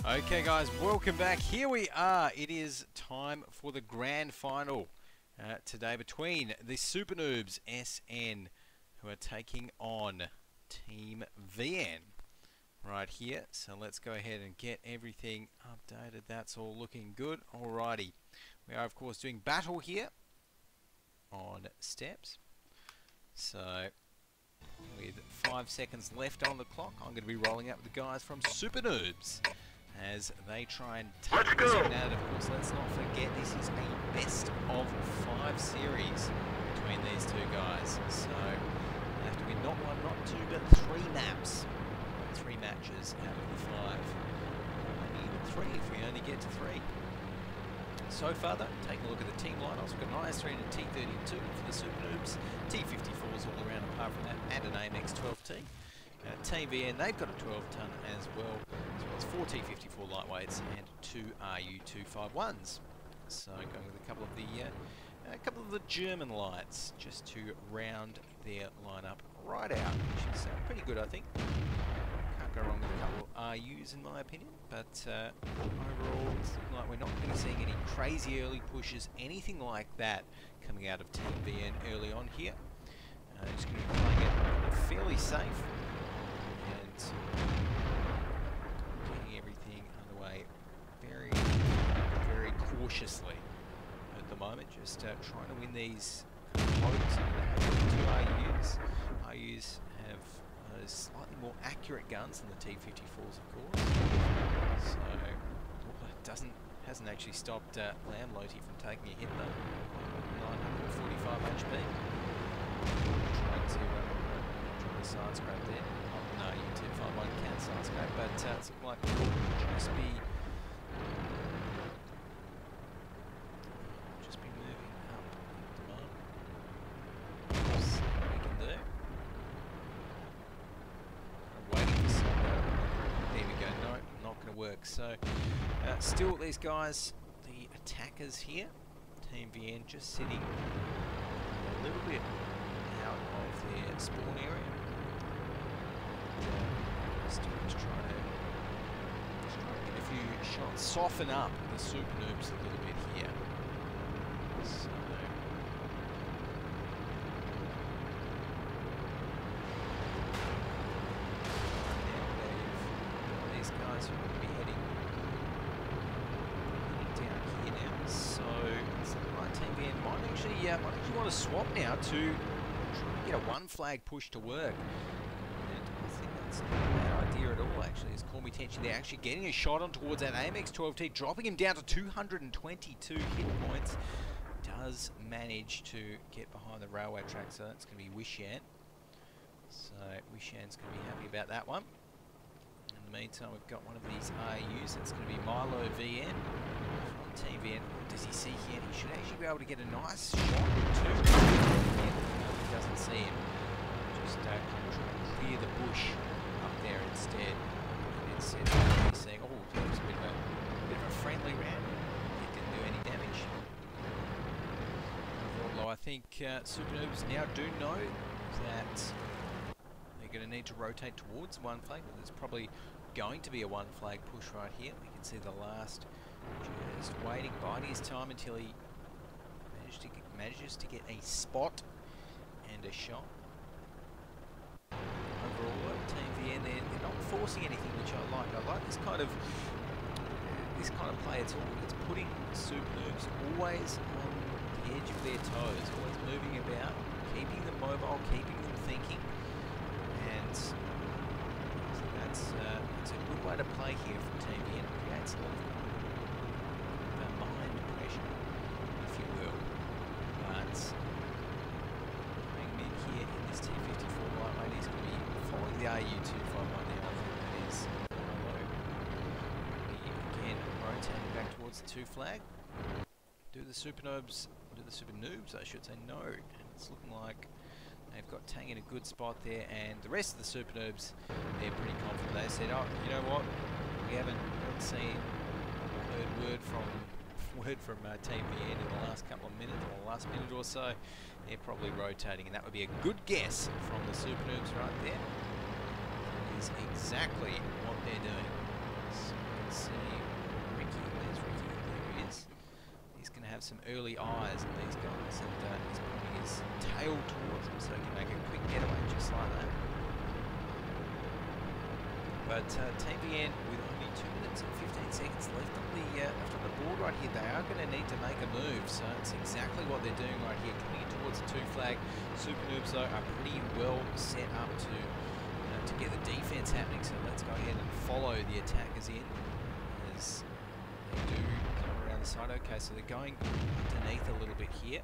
Okay guys, welcome back. Here we are. It is time for the grand final today between the SuperNoobs SN, who are taking on Team VN right here. So let's go ahead and get everything updated. That's all looking good. Alrighty. We are of course doing battle here on steps. So with 5 seconds left on the clock, I'm going to be rolling out with the guys from SuperNoobs as they try and take this one out. Of course, let's not forget this is a best of 5 series between these two guys. So they have to win not 1, not 2, but 3 maps. 3 matches out of the 5. Maybe even 3 if we only get to 3. So far though, taking a look at the team lineups, we've got an IS3 and a T32 for the SuperNoobs, T54s all around apart from that, and an AMX 12T. Team VN, they've got a 12-ton as well as 4 T54 lightweights and 2 RU251s. So going with a couple of the German lights just to round their lineup right out, which is pretty good, I think. Can't go wrong with a couple of RUs in my opinion, but overall it's looking like we're not going to be seeing any crazy early pushes, anything like that coming out of Team VN early on here. Just going to be playing it fairly safe and getting everything underway very, very cautiously at the moment. Just trying to win these pokes. They have 2 RUs. RUs have slightly more accurate guns than the T54s, of course. So it hasn't actually stopped WoT from taking a hit though. 945 HP. Trying to the side scrape there. No, U251 can side scrape, but it's looking like it will just be moving up at the moment. Let's see what we can do. I'm waiting for some. There we go. No, not going to work. So still these guys, the attackers here, Team VN, just sitting a little bit out of their spawn area. Still just trying to get a few shots, soften up the SuperNoobs a little bit here. So these guys are going to be heading down here now. So it's looking like Team VN might actually want to swap now to try and get a 1 flag push to work. It's not a bad idea at all, actually. It's caught me attention. They're actually getting a shot on towards that AMX 12T, dropping him down to 222 hit points. Does manage to get behind the railway track, so that's going to be Wishan. So Wishan's going to be happy about that one. In the meantime, we've got one of these RUs. That's going to be Milo VN from Team VN. What does he see here? He should actually be able to get a nice shot or 2. He doesn't see him. Just trying to clear the bush up there instead. Instead of saying, oh, that was a bit of a friendly round. It didn't do any damage. Although I think SuperNoobs now do know that they're going to need to rotate towards 1 flag. But there's probably going to be a 1 flag push right here. We can see the last just waiting, biding his time until he manages to get a spot and a shot. Overall, Team VN, they're not forcing anything, which I like. I like this kind of play. It's putting SuperNoobs always on the edge of their toes, always moving about, keeping them mobile, keeping them thinking, and that's a good way to play here from Team VN. It creates a lot of mind pressure, if you will. But mid here in this T54 lightweight, he's going to be following the RU251 there. I think that is low. Again, rotating back towards the 2 flag. Do the SuperNoobs, I should say, no. And it's looking like they've got Tang in a good spot there, and the rest of the SuperNoobs, they're pretty confident. They said, oh, you know what, we haven't seen or heard word from Team VN in the last couple of minutes, or the last minute or so. They're probably rotating, and that would be a good guess from the SuperNoobs right there. That is exactly what they're doing. So you can see early eyes on these guys, and he's putting his tail towards them so he can make a quick getaway just like that. But Team VN, with only 2 minutes and 15 seconds left on the board right here, they are going to need to make a move. So it's exactly what they're doing right here, coming in towards the 2 flag. SuperNoobs though are pretty well set up to get the defense happening. So let's go ahead and follow the attackers in as they do come around the side. Okay, so they're going underneath a little bit here.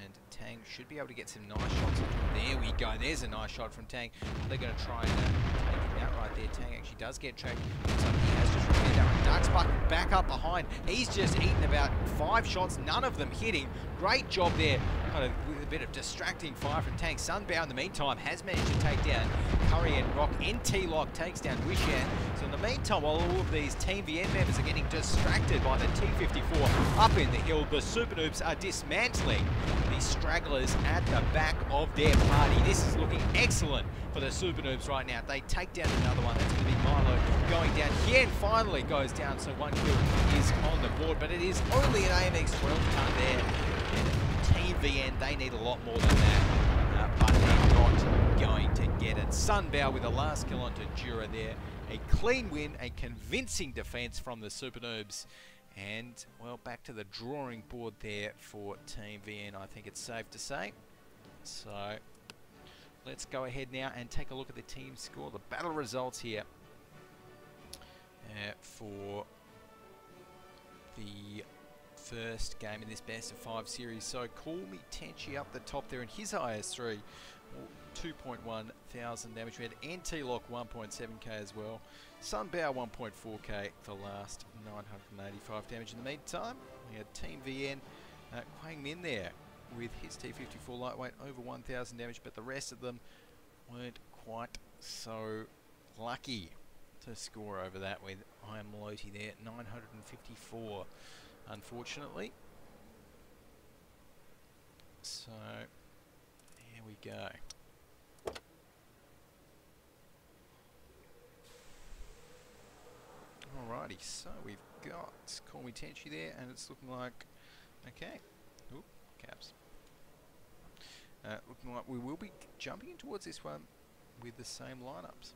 And Tang should be able to get some nice shots. There we go. There's a nice shot from Tang. They're going to try and take him out right there. Tang actually does get tracked. Looks like he has just repaired that one. Ducks back up behind. He's just eaten about 5 shots, none of them hitting. Great job there. Kind of with a bit of distracting fire from Tang. Sunbow in the meantime has managed to take down Curry and Rock. NT Lock takes down Wishan. So in the meantime, while all of these Team VN members are getting distracted by the T-54 up in the hill, the SuperNoobs are dismantling the stragglers at the back of their party. This is looking excellent for the SuperNoobs right now. They take down another one. That's going to be Milo going down here and finally goes down. So 1 kill is on the board, but it is only an AMX 12 ton there. And Team VN, they need a lot more than that, but they're not going to get it. Sunbow with the last kill onto Jura there. A clean win, a convincing defense from the SuperNoobs. And, well, back to the drawing board there for Team VN, I think it's safe to say. So, let's go ahead now and take a look at the team score, the battle results here for the first game in this best of 5 series. So, Call Me Tenchi up the top there in his IS3. 2.1 thousand damage. We had NT Lock 1.7k as well. Sunbow 1.4k for last 985 damage. In the meantime, we had Team VN Quang Min there with his T-54 lightweight over 1,000 damage, but the rest of them weren't quite so lucky to score over that with I Am WoT there, 954 unfortunately. So here we go. Alrighty, so we've got Call Me Tenchi there, and it's looking like, okay, oop, caps. Looking like we will be jumping in towards this one with the same lineups.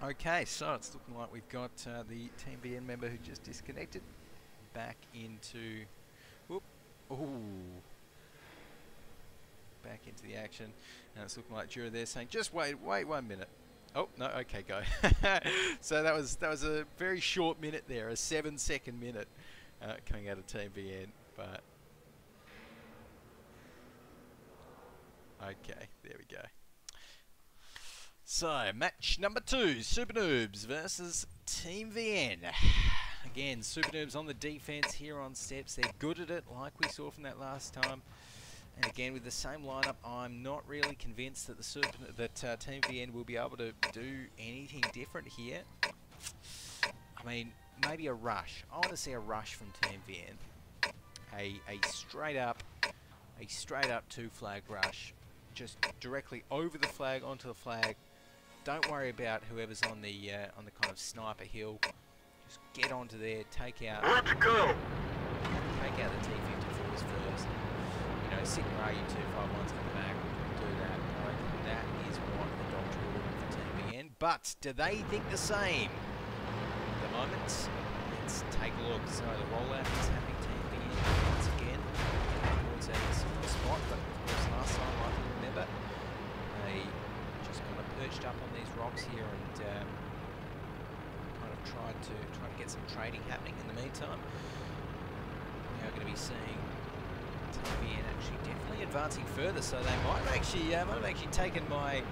Okay, so it's looking like we've got the Team VN member who just disconnected back into, whoop, ooh, back into the action, and it's looking like Jura there saying, just wait 1 minute. Oh no, okay, go. So that was a very short minute there, a 7-second minute coming out of Team VN, but okay, there we go. So, match number 2, SuperNoobs versus Team VN. Again, SuperNoobs on the defense here on steps. They're good at it, like we saw from that last time. And again, with the same lineup, I'm not really convinced that Team VN will be able to do anything different here. I mean, maybe a rush. I want to see a rush from Team VN. A straight up 2-flag rush, just directly over the flag, onto the flag. Don't worry about whoever's on the kind of sniper hill. Just get onto there, take out the T-54s first. You know, sit your RU-251s at the back, do that. I think that is what the doctor will do for Team VN. But do they think the same? At the moment, let's take a look. So the rollout is happening. Team VN once again towards a similar spot, but of course last time I can remember they just kind of perched up on these rocks here and kind of tried to get some trading happening in the meantime. We are going to be seeing Team VN actually definitely advancing further, so they might have actually taken my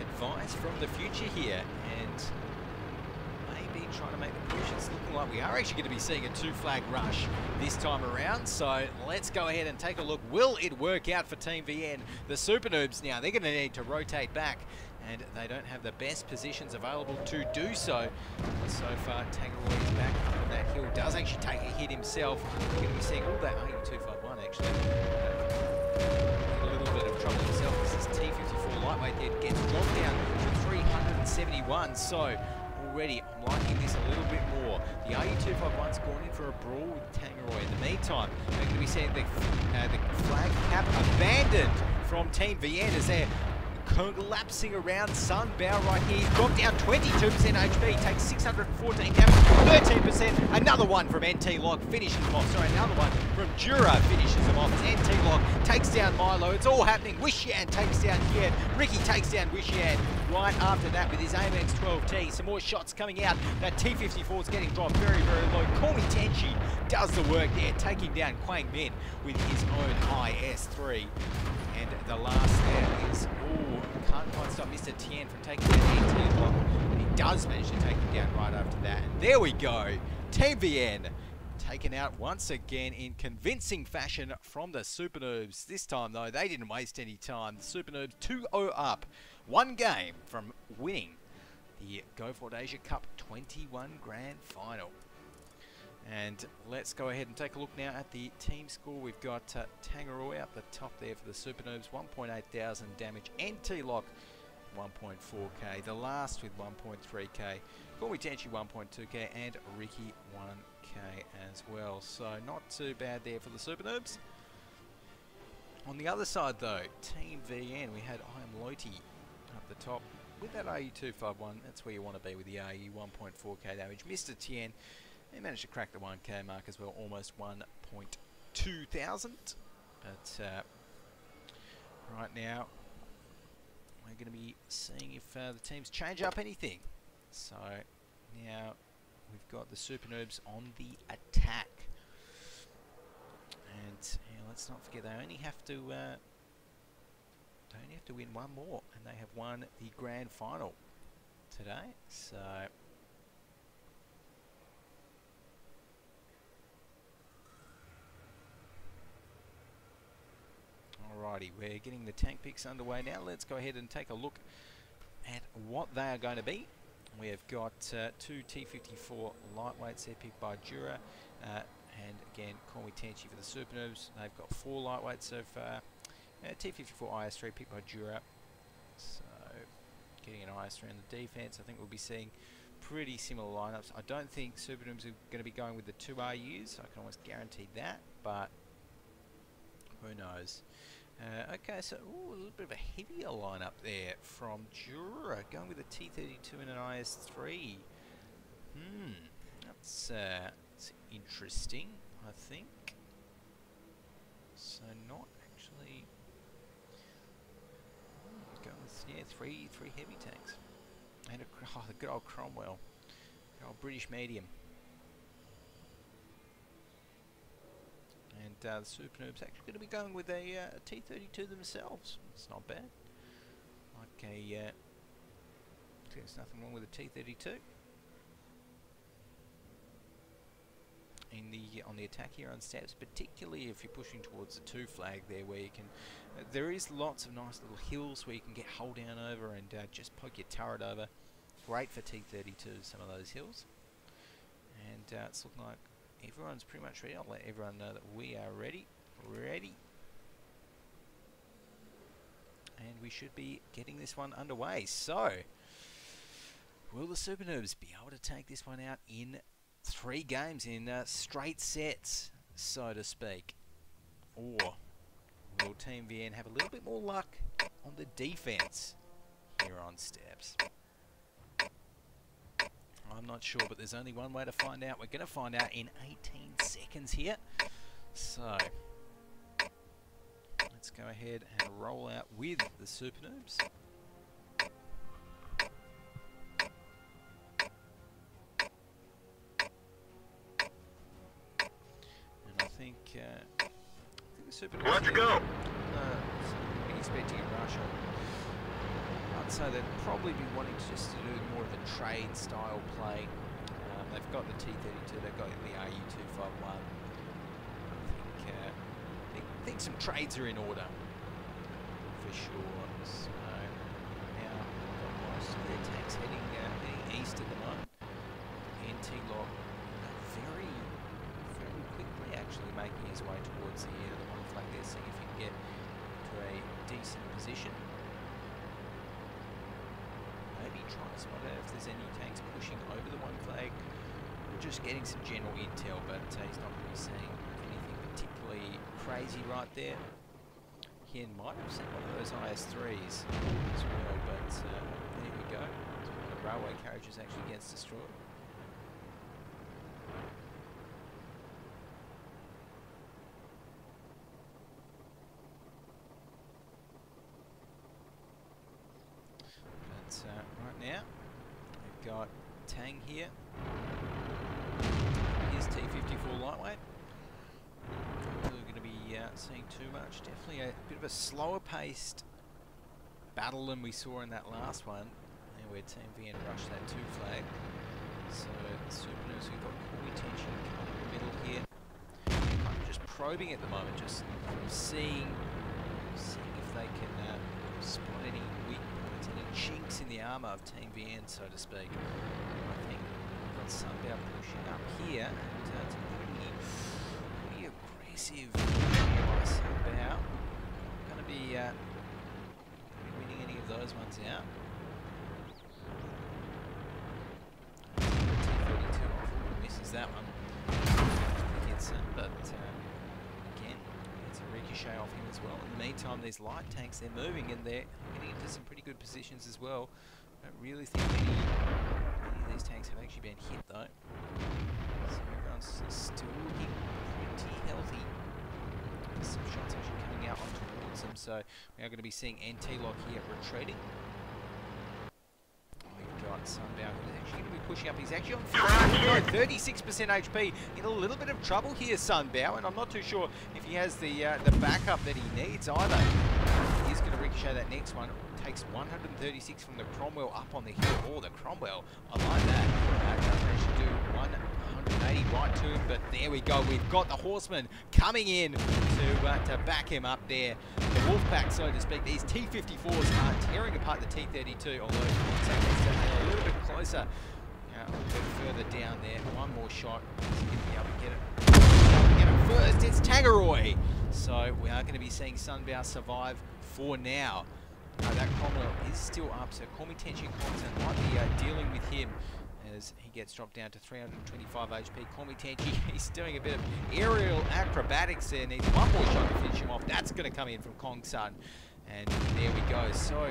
advice from the future here and maybe trying to make the push. It's looking like we are actually going to be seeing a 2-flag rush this time around, so let's go ahead and take a look. Will it work out for Team VN? The SuperNoobs now, they're going to need to rotate back and they don't have the best positions available to do so. So far, Tangaroy is back up on that hill. Does actually take a hit himself. We're going to be seeing all that AU251 actually. A little bit of trouble himself. This is T54 lightweight there. Gets dropped down to 371. So already I'm liking this a little bit more. The AU251's gone in for a brawl with Tangaroy. In the meantime, we're going to be seeing the flag cap abandoned from Team VN as they're collapsing around Sunbow right here. Dropped down 22% HP, takes 614 damage, 13%. Another one from NT Lock finishes him off. Sorry, another one from Jura finishes him off. As NT Lock takes down Milo. It's all happening. Wishian takes down Kian. Ricky takes down Wishian right after that with his AMX 12T. Some more shots coming out. That T54 is getting dropped very, very low. Call Me Tenchi does the work there, taking down Quang Min with his own IS3. And the last there is, can't quite stop Mr. Tien from taking down NT Block. And he does manage to take him down right after that. And there we go. Team VN taken out once again in convincing fashion from the SuperNoobs. This time, though, they didn't waste any time. The SuperNoobs 2-0 up. One game from winning the Go4WoT Asia Cup 21 Grand Final. And let's go ahead and take a look now at the team score. We've got Tangaroy up the top there for the SuperNoobs, 1.8 thousand damage. NT Lock, 1.4k. The last with 1.3k. Call Me Tenchi, 1.2k. And Ricky, 1k as well. So not too bad there for the SuperNoobs. On the other side, though, Team VN, we had WoT up the top with that AU251. That's where you want to be with the AU, 1.4k damage. Mr. Tien, he managed to crack the 1k mark as well, almost 1.2 thousand. But right now, we're going to be seeing if the teams change up anything. So now we've got the SuperNoobs on the attack. And let's not forget, they only have to win one more, and they have won the grand final today. So alrighty, we're getting the tank picks underway now. Let's go ahead and take a look at what they are going to be. We have got two T54 lightweights there picked by Jura, and again, Call Me Tenchi for the SuperNoobs. They've got 4 lightweights so far. T54 IS3 picked by Jura. So getting an IS3 in the defense. I think we'll be seeing pretty similar lineups. I don't think SuperNoobs are going to be going with the 2 RUs. I can almost guarantee that, but who knows. Okay, so a little bit of a heavier lineup there from Jura, going with a T32 and an IS3. That's interesting, I think. So not actually going with three heavy tanks, and the good old Cromwell, good old British medium. And the SuperNoobs actually going to be going with a T32 themselves. It's not bad. Like there's nothing wrong with a T32. On the attack here on steps, particularly if you're pushing towards the 2 flag there, where you can, there is lots of nice little hills where you can get hull down over and just poke your turret over. Great for T32s, some of those hills. And it's looking like everyone's pretty much ready. I'll let everyone know that we are ready. And we should be getting this one underway. So, will the SuperNoobs be able to take this one out in 3 games, in straight sets, so to speak? Or will Team VN have a little bit more luck on the defense here on steps? I'm not sure, but there's only one way to find out. We're going to find out in 18 seconds here. So let's go ahead and roll out with the SuperNoobs. And I think the SuperNoobs... Let's go! Expecting a rush on. I'd say they'd probably be wanting just to do more of a trade style play. They've got the T32, they've got the RU251. I think some trades are in order for sure. So now most of their tanks heading east at the moment. Anti-lock very quickly actually making his way towards the one flag there, seeing if he can get to a decent position. Maybe try to spot out if there's any tanks pushing over the one flag. We're just getting some general intel, but he's not really seeing anything particularly crazy right there. He might have sent one of those IS-3s as well, but there we go. The railway carriages actually gets destroyed. But right now, we've got Tang here. Here's T-54 lightweight. Not really going to be seeing too much. Definitely a bit of a slower paced battle than we saw in that last one, where Team VN rushed that 2 flag. So SuperNoobs, we've got Corby tension coming in the middle here. Kind of just probing at the moment, just seeing if they can spot any weak points, any chinks in the armour of Team VN, so to speak. I think we've got Sunbow pushing up here, and it's pretty aggressive by Sunbow. Going to be winning any of those ones out. T-32 off, misses that one. Hits it, but again, it's a ricochet off him as well. In the meantime, these light tanks, they're moving and they're getting into some pretty good positions as well. I don't really think any of these tanks have actually been hit though. So everyone's still looking pretty healthy. There's some shots actually coming out on towards them, so we are going to be seeing anti-lock here retreating. We've got Sunbow who's actually going to be pushing up. He's actually on 36% HP. In a little bit of trouble here, Sunbow, and I'm not too sure if he has the backup that he needs either. He's going to ricochet that next one. Takes 136 from the Cromwell up on the hill. Oh, the Cromwell, I like that. Doesn't actually do 180 right to him, but there we go. We've got the Horseman coming in to back him up there. The Wolfpack, so to speak. These T-54s are tearing apart the T-32, although a little bit closer, a bit further down there. One more shot. He's going to be able to get it. Get it first. It's Tagaroy. So we are going to be seeing Sunbow survive for now. That Cromwell is still up, so Tenchi might be dealing with him as he gets dropped down to 325 HP. Tenchi, he's doing a bit of aerial acrobatics there, needs one more shot to finish him off. That's going to come in from Kong Sun, and there we go. So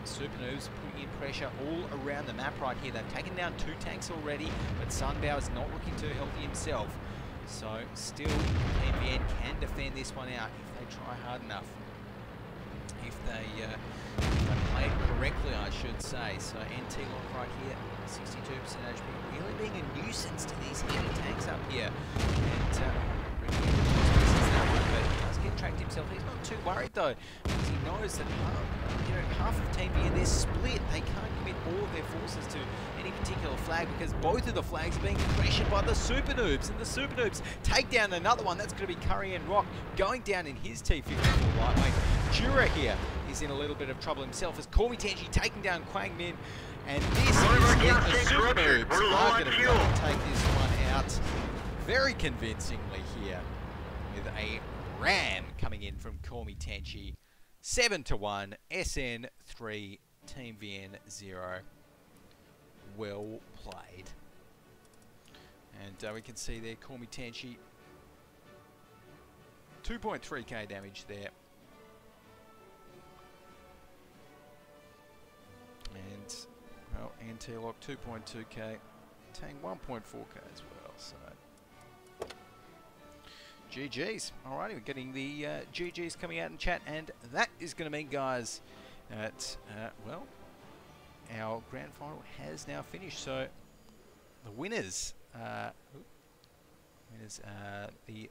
SuperNoobs putting in pressure all around the map right here. They've taken down 2 tanks already, but Sunbow is not looking too healthy himself. So still, MVN can defend this one out if they try hard enough. If they play it correctly, I should say. So anti-lock right here, 62% HP, really being a nuisance to these heavy tanks up here. And that one, but he does get tracked himself. He's not too worried though, because he knows that half of Team VN, they're split. They can't commit all of their forces to any particular flag because both of the flags are being pressured by the SuperNoobs, and the SuperNoobs take down another one. That's going to be Curry and Rock going down in his T-54 lightweight. Jura here is in a little bit of trouble himself as Tenchi taking down Quang Min, and this is it. The SuperNoobs are going to be able to take this one out very convincingly here with a ram coming in from Tenchi. 7-1, SN 3, Team VN 0. Well played. And we can see there Tenchi, 2.3k damage there. And, well, anti-lock 2.2k, Tang 1.4k as well, so GG's. Alrighty, we're getting the GG's coming out in chat, and that is going to mean, guys, that, well, our grand final has now finished. So the winners, the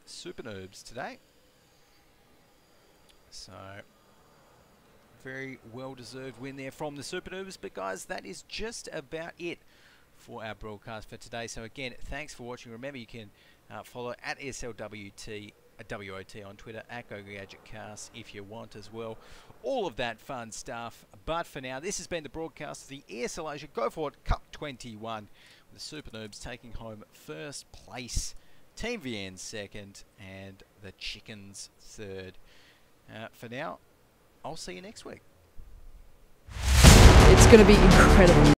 SuperNoobs today. So very well-deserved win there from the SuperNoobs. But guys, that is just about it for our broadcast for today. So again, thanks for watching. Remember, you can follow at SLWT WoT on Twitter, at GoGadgetCast if you want as well. All of that fun stuff. But for now, this has been the broadcast of the ESL Asia Go4WoT Cup 21, with the SuperNoobs taking home first place, Team VN second, and the Chickens third. For now, I'll see you next week. It's going to be incredible.